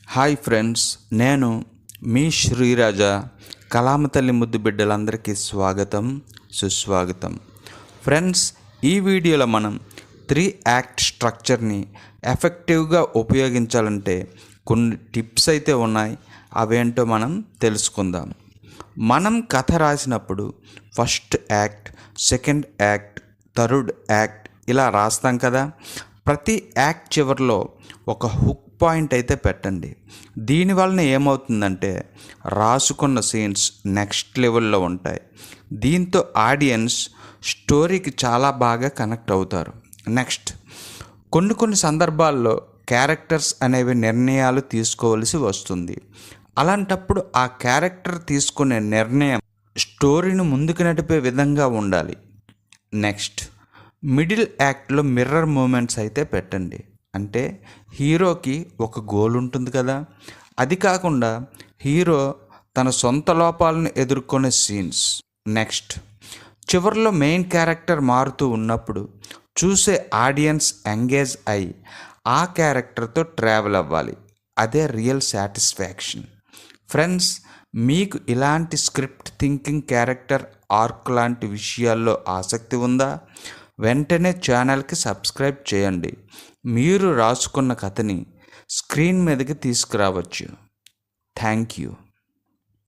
Hi friends, నేను మీ శ్రీరాజ. కళామ తల్లి ముద్దు బిడ్డలందరికీ స్వాగతం, సుస్వాగతం. ఫ్రెండ్స్, ఈ వీడియోలో మనం 3 యాక్ట్ స్ట్రక్చర్ని ఎఫెక్టివ్గా ఉపయోగించాలంటే కొన్ని టిప్స్ అయితే ఉన్నాయి. అవేంటో మనం తెలుసుకుందాం. మనం కథ రాసినప్పుడు first act, second act, third act ఇలా రాస్తాం కదా. ప్రతి యాక్ట్ చివరిలో ఒక హుక్ పాయింట్ అయితే పెట్టండి. దీనివలన ఏమవుతుందంటే రాసుకున్న సీన్స్ నెక్స్ట్ లెవెల్లో ఉంటాయి. దీంతో ఆడియన్స్ స్టోరీకి చాలా బాగా కనెక్ట్ అవుతారు. నెక్స్ట్, కొన్ని సందర్భాల్లో క్యారెక్టర్స్ అనేవి నిర్ణయాలు తీసుకోవలసి వస్తుంది. అలాంటప్పుడు ఆ క్యారెక్టర్ తీసుకునే నిర్ణయం స్టోరీని ముందుకు నడిపే విధంగా ఉండాలి. నెక్స్ట్, మిడిల్ యాక్ట్లో మిర్రర్ మూమెంట్స్ అయితే పెట్టండి. అంటే హీరోకి ఒక గోల్ ఉంటుంది కదా, అది కాకుండా హీరో తన సొంత లోపాలను ఎదుర్కొనే సీన్స్. నెక్స్ట్, చివరిలో మెయిన్ క్యారెక్టర్ మారుతూ ఉన్నప్పుడు చూసే ఆడియన్స్ ఎంగేజ్ అయ్యి ఆ క్యారెక్టర్తో ట్రావెల్ అవ్వాలి. అదే రియల్ సాటిస్ఫాక్షన్. ఫ్రెండ్స్, మీకు ఇలాంటి స్క్రిప్ట్ థింకింగ్, క్యారెక్టర్ ఆర్క్ లాంటి విషయాల్లో ఆసక్తి ఉందా? వెంటనే ఛానల్కి సబ్స్క్రైబ్ చేయండి. మీరు రాసుకున్న కథని స్క్రీన్ మీదకి తీసుకురావచ్చు. Thank you.